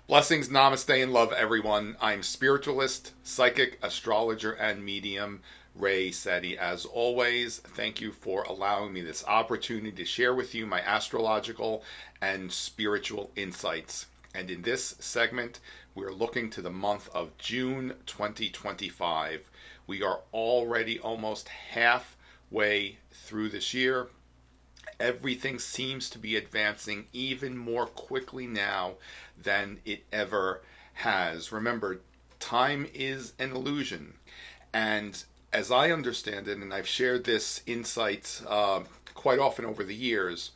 Blessings, namaste, and love, everyone. I'm spiritualist, psychic, astrologer, and medium Ray Sette. As always, thank you for allowing me this opportunity to share with you my astrological and spiritual insights. And in this segment, we're looking to the month of June 2025. We are already almost halfway through this year. Everything seems to be advancing even more quickly now than it ever has. Remember, time is an illusion. And as I understand it, and I've shared this insight quite often over the years,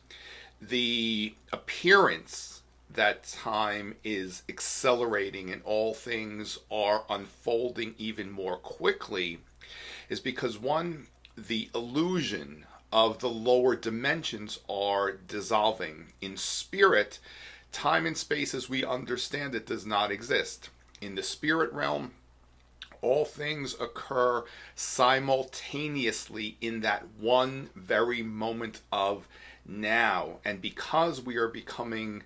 the appearance that time is accelerating and all things are unfolding even more quickly is because, one, the illusion of the lower dimensions are dissolving. In spirit, time and space as we understand it does not exist. In the spirit realm, all things occur simultaneously in that one very moment of now. And because we are becoming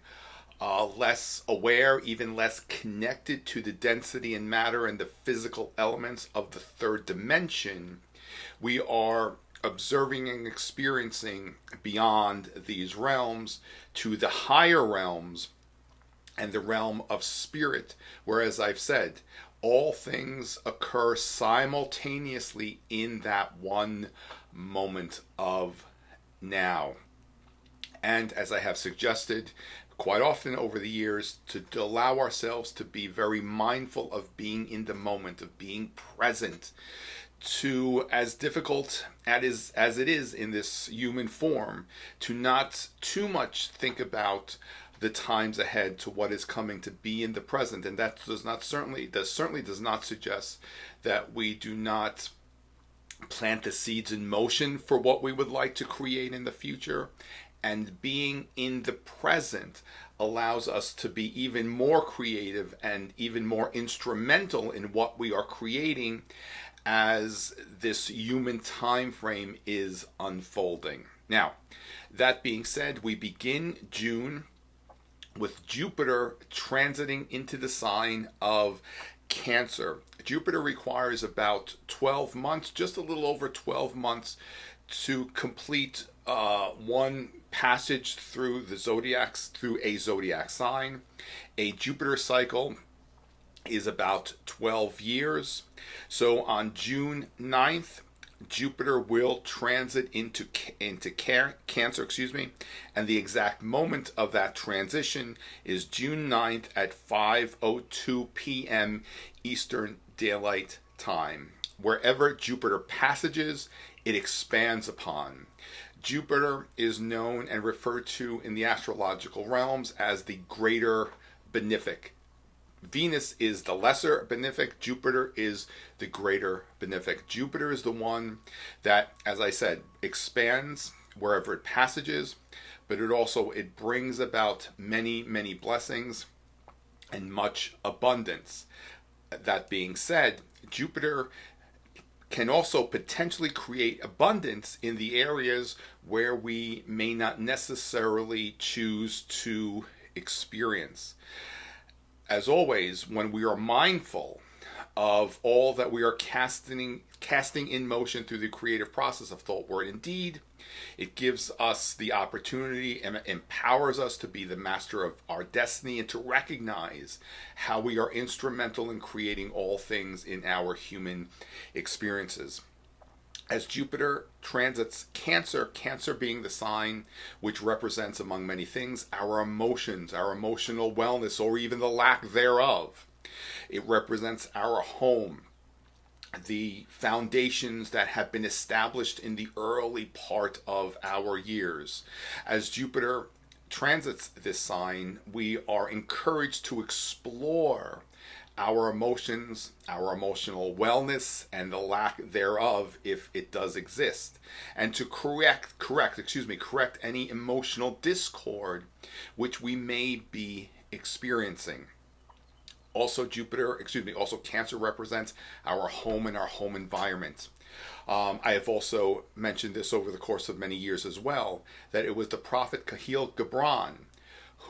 less aware, even less connected to the density and matter and the physical elements of the third dimension, we are observing and experiencing beyond these realms to the higher realms and the realm of spirit, where, as I've said, all things occur simultaneously in that one moment of now. And as I have suggested quite often over the years, to allow ourselves to be very mindful of being in the moment, of being present, to, as difficult as it is in this human form, to not too much think about the times ahead, to what is coming, to be in the present. And that certainly does not suggest that we do not plant the seeds in motion for what we would like to create in the future. And being in the present allows us to be even more creative and even more instrumental in what we are creating as this human time frame is unfolding. Now, that being said, we begin June with Jupiter transiting into the sign of Cancer. Jupiter requires about 12 months, just a little over 12 months, to complete one passage through a zodiac sign. A Jupiter cycle is about 12 years. So on June 9th, Jupiter will transit into Cancer, and the exact moment of that transition is June 9th at 5:02 p.m. Eastern Daylight Time. Wherever Jupiter passages, it expands upon. Jupiter is known and referred to in the astrological realms as the greater benefic. Venus is the lesser benefic. Jupiter is the greater benefic. Jupiter is the one that, as I said, expands wherever it passages, but it brings about many, many blessings and much abundance. That being said, Jupiter can also potentially create abundance in the areas where we may not necessarily choose to experience. As always, when we are mindful of all that we are casting in motion through the creative process of thought, word, and deed, it gives us the opportunity and empowers us to be the master of our destiny and to recognize how we are instrumental in creating all things in our human experiences. As Jupiter transits Cancer, Cancer being the sign which represents, among many things, our emotions, our emotional wellness, or even the lack thereof. It represents our home, the foundations that have been established in the early part of our years. As Jupiter transits this sign, we are encouraged to explore our emotions, our emotional wellness, and the lack thereof, if it does exist, and to correct any emotional discord which we may be experiencing. Also, Cancer represents our home and our home environment. I have also mentioned this over the course of many years as well, that it was the prophet Kahil Gibran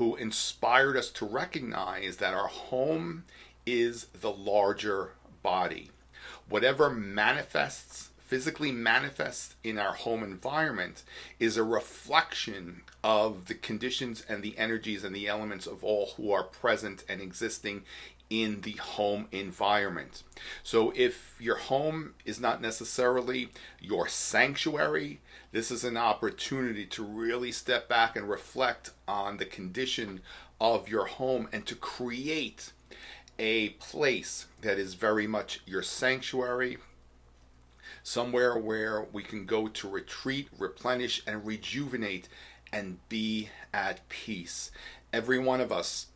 who inspired us to recognize that our home is the larger body. Whatever physically manifests in our home environment is a reflection of the conditions and the energies and the elements of all who are present and existing in the home environment. So if your home is not necessarily your sanctuary, this is an opportunity to really step back and reflect on the condition of your home and to create a place that is very much your sanctuary, somewhere where we can go to retreat, replenish, and rejuvenate and be at peace. Every one of us,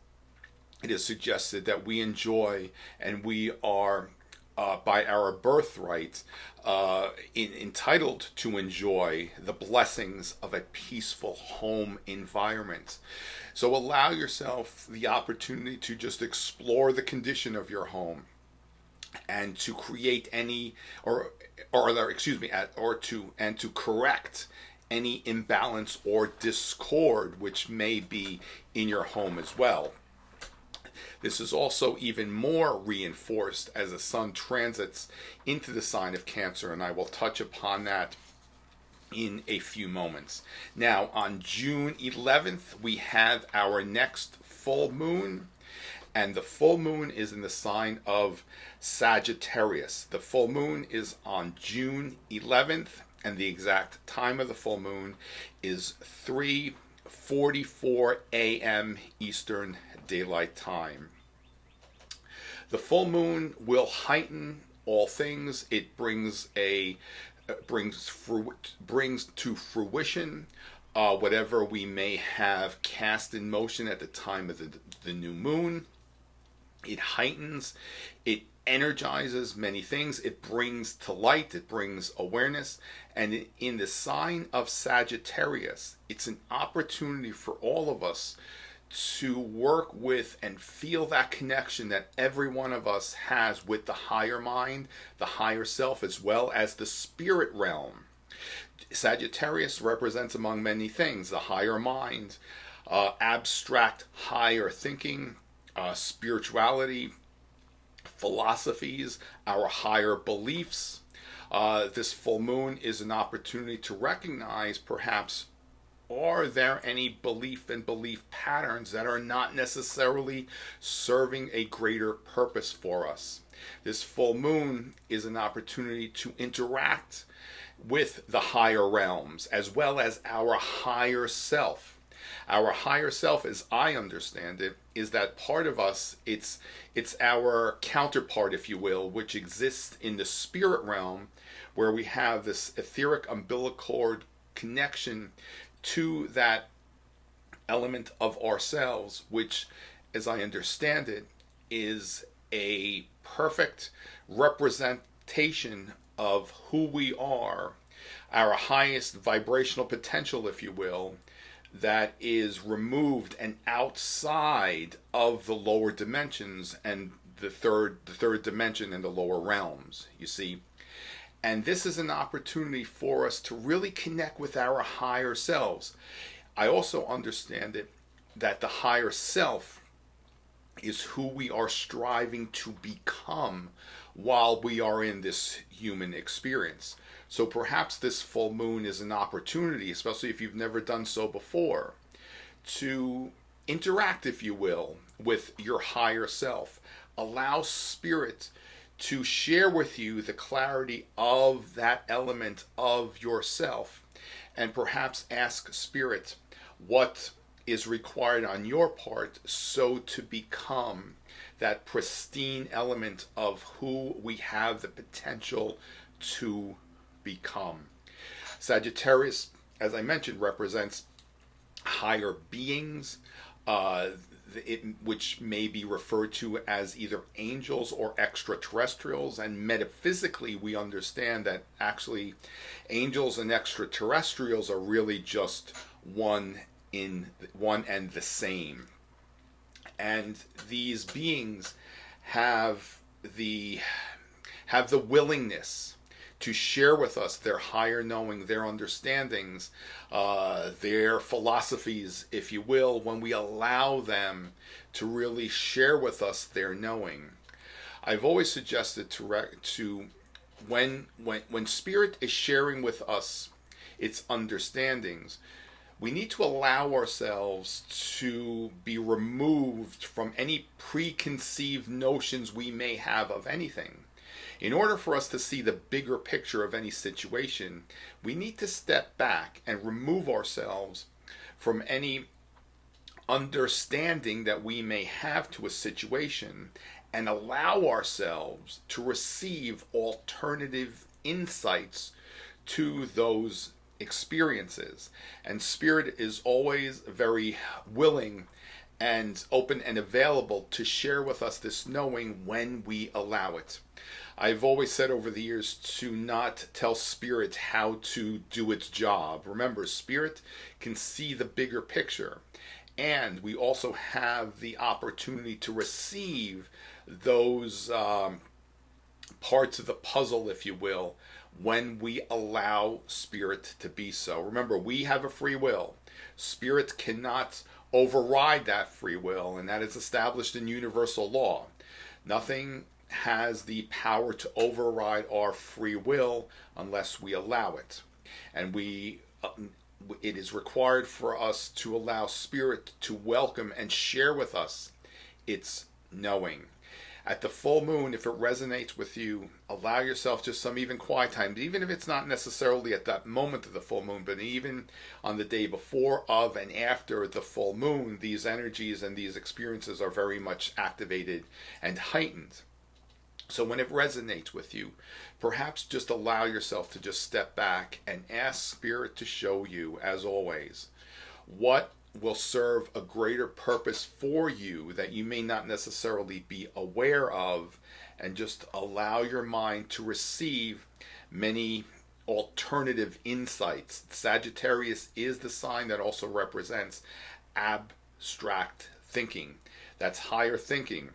it is suggested that we enjoy and we are by our birthright entitled to enjoy the blessings of a peaceful home environment. So allow yourself the opportunity to just explore the condition of your home and to create any to correct any imbalance or discord which may be in your home as well. This is also even more reinforced as the sun transits into the sign of Cancer, and I will touch upon that in a few moments. Now, on June 11th, we have our next full moon, and the full moon is in the sign of Sagittarius. The full moon is on June 11th, and the exact time of the full moon is 3:44 a.m. Eastern Daylight Time. The full moon will heighten all things. It brings to fruition whatever we may have cast in motion at the time of the new moon. It heightens, it energizes many things, it brings to light, it brings awareness, and in the sign of Sagittarius, it's an opportunity for all of us to work with and feel that connection that every one of us has with the higher mind, the higher self, as well as the spirit realm. Sagittarius represents, among many things, the higher mind, abstract higher thinking, spirituality, philosophies, our higher beliefs. This full moon is an opportunity to recognize, perhaps, are there any belief patterns that are not necessarily serving a greater purpose for us? This full moon is an opportunity to interact with the higher realms as well as our higher self. Our higher self, as I understand it, is that part of us, it's our counterpart, if you will, which exists in the spirit realm, where we have this etheric umbilical cord connection to that element of ourselves, which, as I understand it, is a perfect representation of who we are, our highest vibrational potential, if you will, that is removed and outside of the lower dimensions and the third dimension and the lower realms, you see. And this is an opportunity for us to really connect with our higher selves. I also understand it that the higher self is who we are striving to become while we are in this human experience. So perhaps this full moon is an opportunity, especially if you've never done so before, to interact, if you will, with your higher self. Allow spirit to share with you the clarity of that element of yourself, and perhaps ask spirit what is required on your part so to become that pristine element of who we have the potential to become. Sagittarius, as I mentioned, represents higher beings, which may be referred to as either angels or extraterrestrials. And metaphysically, we understand that actually angels and extraterrestrials are really just one and the same. And these beings have the willingness to share with us their higher knowing, their understandings, their philosophies, if you will, when we allow them to really share with us their knowing. I've always suggested to when Spirit is sharing with us its understandings, we need to allow ourselves to be removed from any preconceived notions we may have of anything. In order for us to see the bigger picture of any situation, we need to step back and remove ourselves from any understanding that we may have to a situation and allow ourselves to receive alternative insights to those experiences. And Spirit is always very willing and open and available to share with us this knowing when we allow it. I've always said over the years to not tell Spirit how to do its job. Remember, Spirit can see the bigger picture. And we also have the opportunity to receive those parts of the puzzle, if you will, when we allow Spirit to be so. Remember, we have a free will. Spirit cannot override that free will, and that is established in universal law. Nothing has the power to override our free will unless we allow it. And it is required for us to allow Spirit to welcome and share with us its knowing. At the full moon, if it resonates with you, allow yourself just some even quiet time, even if it's not necessarily at that moment of the full moon, but even on the day before, of, and after the full moon, these energies and these experiences are very much activated and heightened. So when it resonates with you, perhaps just allow yourself to just step back and ask Spirit to show you, as always, what will serve a greater purpose for you that you may not necessarily be aware of, and just allow your mind to receive many alternative insights. Sagittarius is the sign that also represents abstract thinking. That's higher thinking.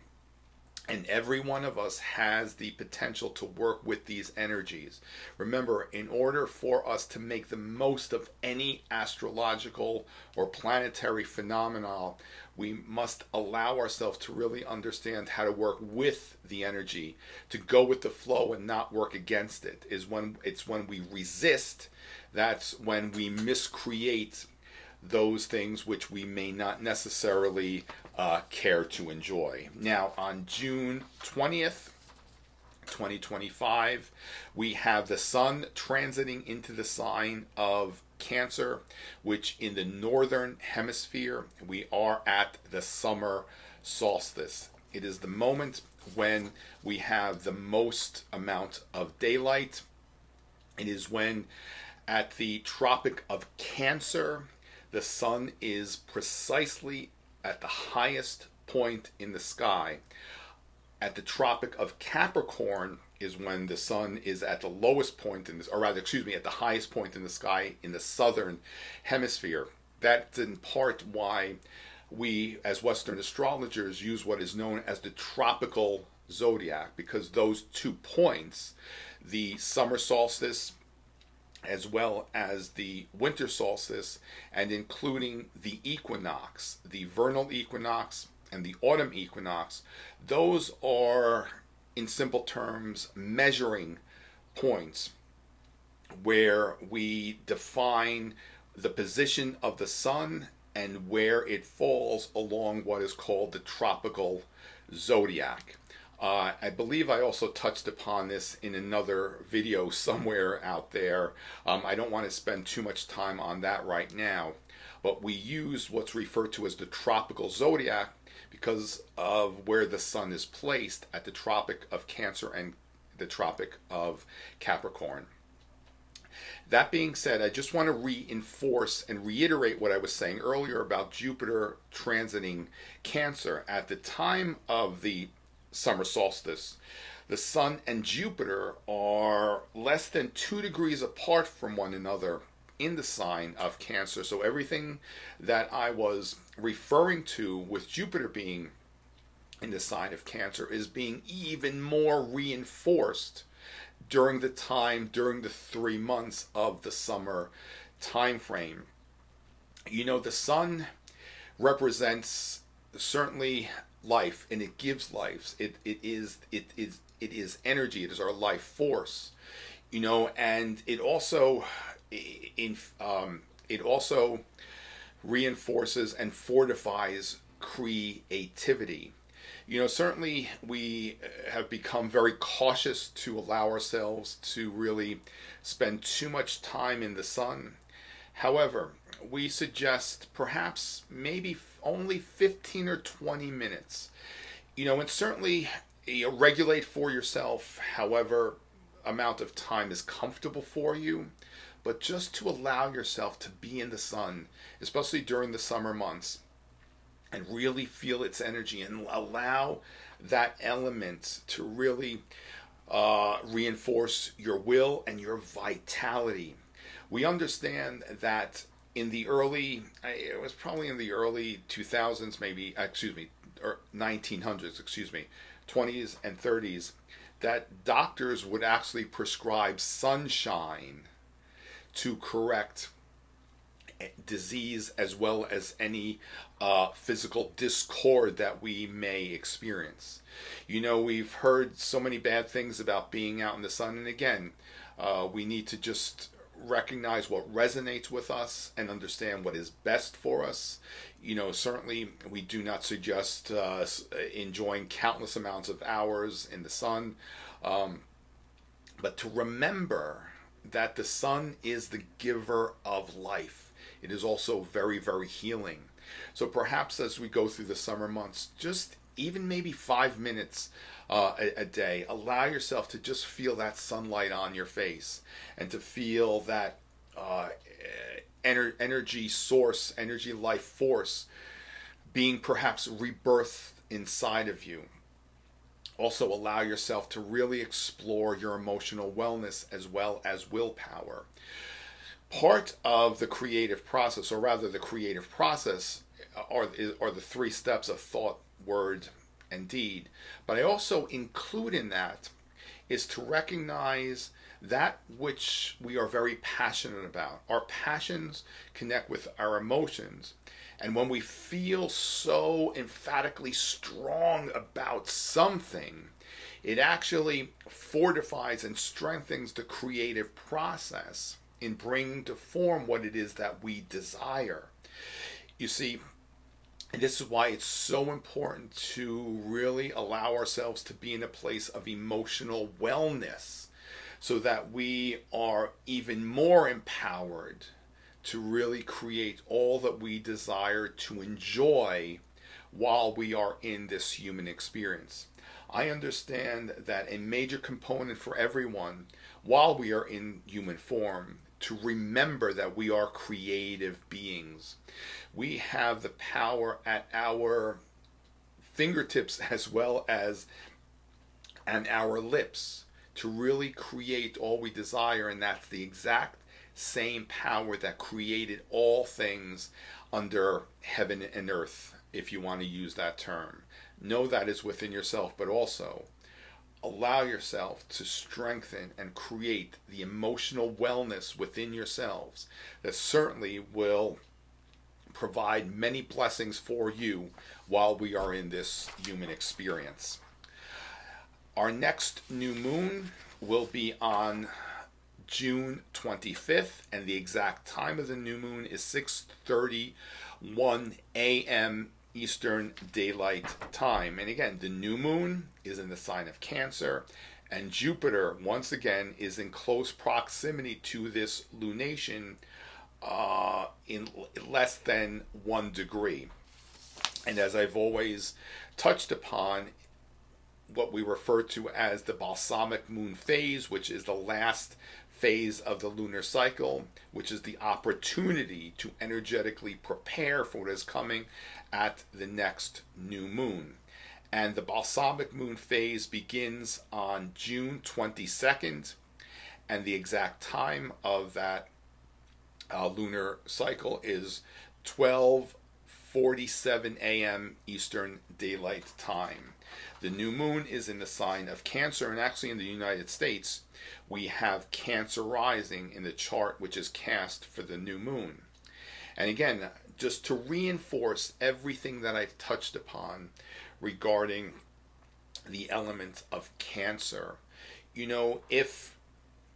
And every one of us has the potential to work with these energies. Remember, in order for us to make the most of any astrological or planetary phenomenon, we must allow ourselves to really understand how to work with the energy, to go with the flow and not work against it. It's when we resist, that's when we miscreate those things which we may not necessarily care to enjoy. Now, on June 20th, 2025, we have the Sun transiting into the sign of Cancer, which in the northern hemisphere, we are at the summer solstice. It is the moment when we have the most amount of daylight. It is when at the Tropic of Cancer, the sun is precisely at the highest point in the sky. At the Tropic of Capricorn is when the sun is at the lowest point in this, or rather, at the highest point in the sky in the southern hemisphere. That's in part why we, as Western astrologers, use what is known as the tropical zodiac, because those 2 points, the summer solstice as well as the winter solstice, and including the equinox, the vernal equinox and the autumn equinox, those are, in simple terms, measuring points where we define the position of the sun and where it falls along what is called the tropical zodiac. I believe I also touched upon this in another video somewhere out there. I don't want to spend too much time on that right now, but we use what's referred to as the tropical zodiac because of where the sun is placed at the Tropic of Cancer and the Tropic of Capricorn. That being said, I just want to reinforce and reiterate what I was saying earlier about Jupiter transiting Cancer. At the time of the summer solstice, the sun and Jupiter are less than 2 degrees apart from one another in the sign of Cancer. So everything that I was referring to with Jupiter being in the sign of Cancer is being even more reinforced during the 3 months of the summer time frame. The sun represents certainly life, and it gives life. It is energy. It is our life force. And it also reinforces and fortifies creativity. Certainly we have become very cautious to allow ourselves to really spend too much time in the sun. However, we suggest perhaps maybe only 15 or 20 minutes. And certainly regulate for yourself however amount of time is comfortable for you, but just to allow yourself to be in the sun, especially during the summer months, and really feel its energy and allow that element to really reinforce your will and your vitality. We understand that it was probably in the early 2000s, or 1900s, 20s and 30s, that doctors would actually prescribe sunshine to correct disease as well as any physical discord that we may experience. We've heard so many bad things about being out in the sun, and again, we need to just recognize what resonates with us and understand what is best for us. Certainly we do not suggest enjoying countless amounts of hours in the sun, but to remember that the sun is the giver of life. It is also very, very healing. So perhaps as we go through the summer months, just even maybe 5 minutes a day, allow yourself to just feel that sunlight on your face and to feel that energy source, energy life force being perhaps rebirthed inside of you. Also allow yourself to really explore your emotional wellness as well as willpower. Part of the creative process, or rather the creative process, are the 3 steps of thought, word, and deed. But I also include in that is to recognize that which we are very passionate about. Our passions connect with our emotions. And when we feel so emphatically strong about something, it actually fortifies and strengthens the creative process in bringing to form what it is that we desire. You see, this is why it's so important to really allow ourselves to be in a place of emotional wellness, so that we are even more empowered to really create all that we desire to enjoy while we are in this human experience. I understand that a major component for everyone while we are in human form to remember that we are creative beings. We have the power at our fingertips as well as on our lips to really create all we desire, and that's the exact same power that created all things under heaven and earth, if you want to use that term. Know that is within yourself, but also allow yourself to strengthen and create the emotional wellness within yourselves that certainly will provide many blessings for you while we are in this human experience. Our next new moon will be on June 25th, and the exact time of the new moon is 6:31 a.m. Eastern Daylight Time. And again, the new moon is in the sign of Cancer, and Jupiter, once again, is in close proximity to this lunation in less than 1 degree. And as I've always touched upon, what we refer to as the balsamic moon phase, which is the last phase of the lunar cycle, which is the opportunity to energetically prepare for what is coming at the next new moon. And the balsamic moon phase begins on June 22nd, and the exact time of that lunar cycle is 12 6:47 a.m. Eastern Daylight Time. The new moon is in the sign of Cancer, and actually in the United States, we have Cancer rising in the chart, which is cast for the new moon. And again, just to reinforce everything that I've touched upon regarding the element of Cancer, you know, if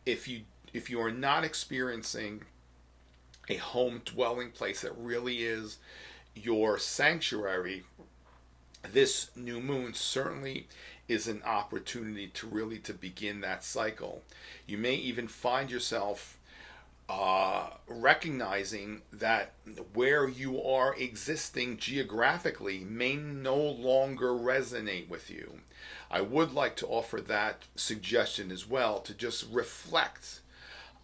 you are not experiencing a home dwelling place that really is your sanctuary, this new moon certainly is an opportunity to really to begin that cycle. You may even find yourself recognizing that where you are existing geographically may no longer resonate with you. I would like to offer that suggestion as well, to just reflect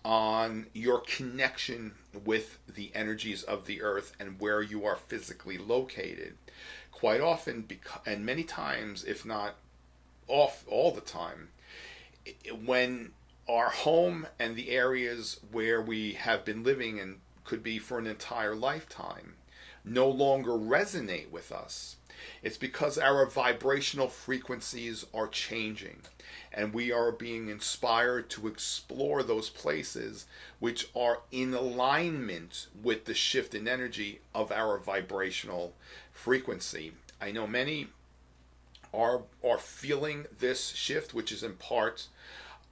on your connection with the energies of the earth and where you are physically located. Quite often, and many times, if not all the time, when our home and the areas where we have been living, and could be for an entire lifetime, no longer resonate with us, it's because our vibrational frequencies are changing, and we are being inspired to explore those places which are in alignment with the shift in energy of our vibrational frequency. I know many are feeling this shift, which is in part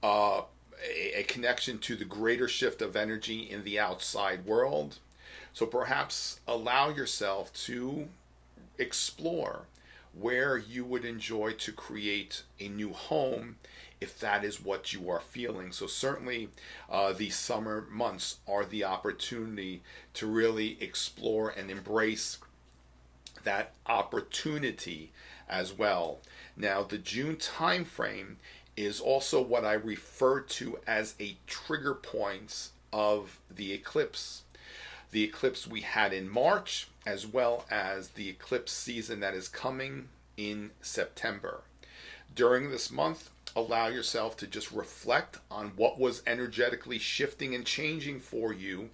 a connection to the greater shift of energy in the outside world. So perhaps allow yourself to explore where you would enjoy to create a new home, if that is what you are feeling. So certainly these summer months are the opportunity to really explore and embrace that opportunity as well. Now, the June time frame is also what I refer to as a trigger point of the eclipse. The eclipse we had in March, as well as the eclipse season that is coming in September. During this month, allow yourself to just reflect on what was energetically shifting and changing for you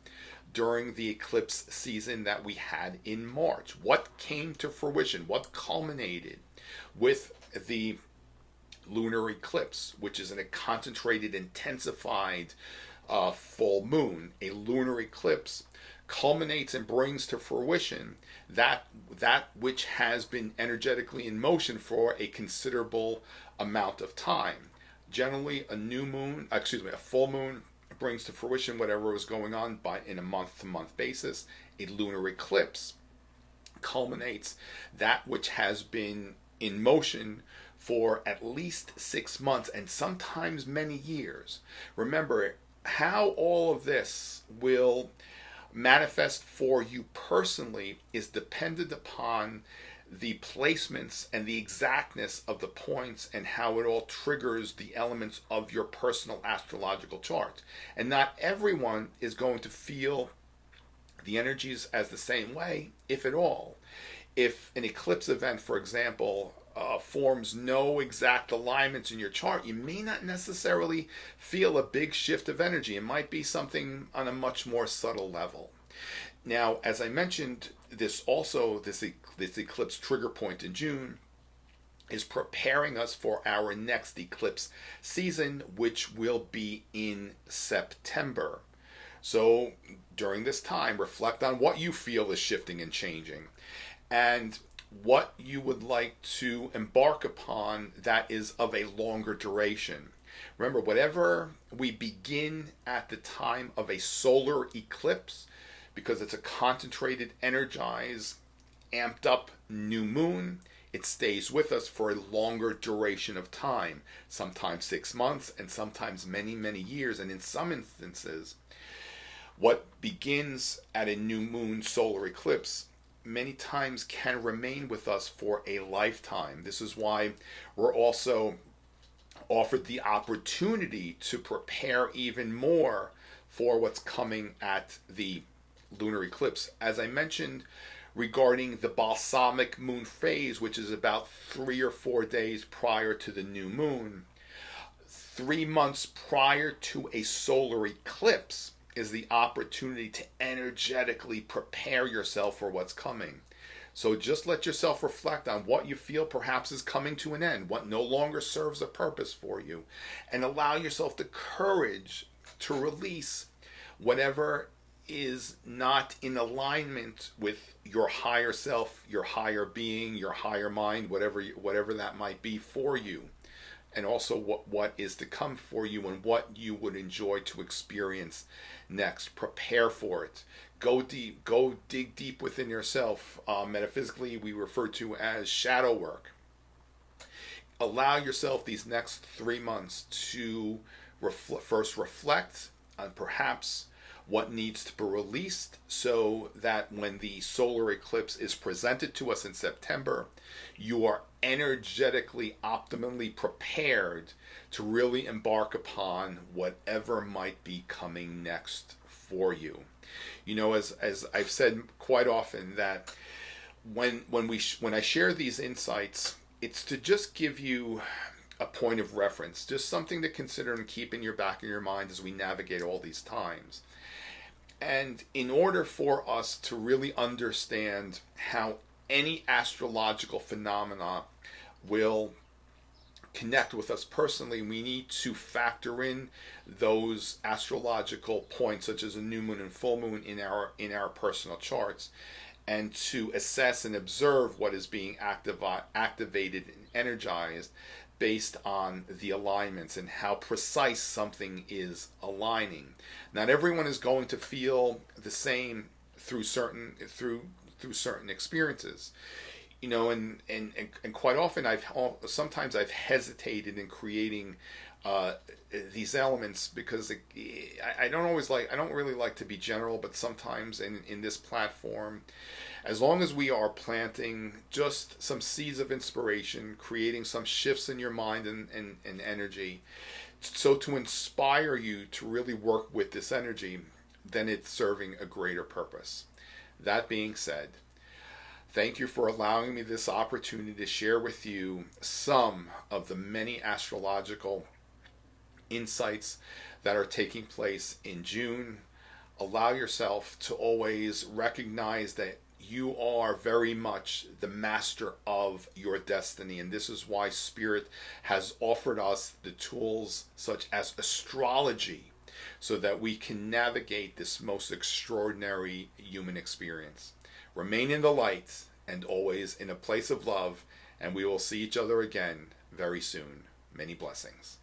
during the eclipse season that we had in March. What came to fruition? What culminated with the lunar eclipse, which is a concentrated, intensified full moon? A lunar eclipse culminates and brings to fruition that which has been energetically in motion for a considerable amount of time. Generally, a full moon brings to fruition whatever was going on in a month-to-month basis. A lunar eclipse culminates that which has been in motion for at least 6 months, and sometimes many years. Remember, how all of this will manifest for you personally is dependent upon the placements and the exactness of the points, and how it all triggers the elements of your personal astrological chart. And not everyone is going to feel the energies as the same way, if at all. If an eclipse event, for example, forms no exact alignments in your chart, you may not necessarily feel a big shift of energy. It might be something on a much more subtle level. Now, as I mentioned, this eclipse trigger point in June is preparing us for our next eclipse season, which will be in September. So during this time, reflect on what you feel is shifting and changing, and what you would like to embark upon that is of a longer duration. Remember, whatever we begin at the time of a solar eclipse, because it's a concentrated, energized, amped up new moon, it stays with us for a longer duration of time, sometimes 6 months and sometimes many, many years. And in some instances, what begins at a new moon solar eclipse many times can remain with us for a lifetime. This is why we're also offered the opportunity to prepare even more for what's coming at the lunar eclipse. As I mentioned regarding the balsamic moon phase, which is about 3 or 4 days prior to the new moon, 3 months prior to a solar eclipse is the opportunity to energetically prepare yourself for what's coming. So just let yourself reflect on what you feel perhaps is coming to an end, what no longer serves a purpose for you, and allow yourself the courage to release whatever is not in alignment with your higher self, your higher being, your higher mind, whatever that might be for you, and also what is to come for you and what you would enjoy to experience next. Prepare for it. Go deep. Go dig deep within yourself. Metaphysically, we refer to as shadow work. Allow yourself these next 3 months to first reflect on perhaps what needs to be released, so that when the solar eclipse is presented to us in September, you are energetically, optimally prepared to really embark upon whatever might be coming next for you. You know, as I've said quite often, that when I share these insights, it's to just give you a point of reference, just something to consider and keep in your back of your mind as we navigate all these times. And in order for us to really understand how any astrological phenomena will connect with us personally, we need to factor in those astrological points, such as a new moon and full moon, in our personal charts, and to assess and observe what is being activated and energized based on the alignments and how precise something is aligning. Not everyone is going to feel the same through certain experiences. You know, and quite often sometimes I've hesitated in creating these elements, because I don't really like to be general, but sometimes in this platform, as long as we are planting just some seeds of inspiration, creating some shifts in your mind and energy, so to inspire you to really work with this energy, then it's serving a greater purpose. That being said, thank you for allowing me this opportunity to share with you some of the many astrological insights that are taking place in June. Allow yourself to always recognize that you are very much the master of your destiny, and this is why Spirit has offered us the tools such as astrology, so that we can navigate this most extraordinary human experience. Remain in the light and always in a place of love, and we will see each other again very soon. Many blessings.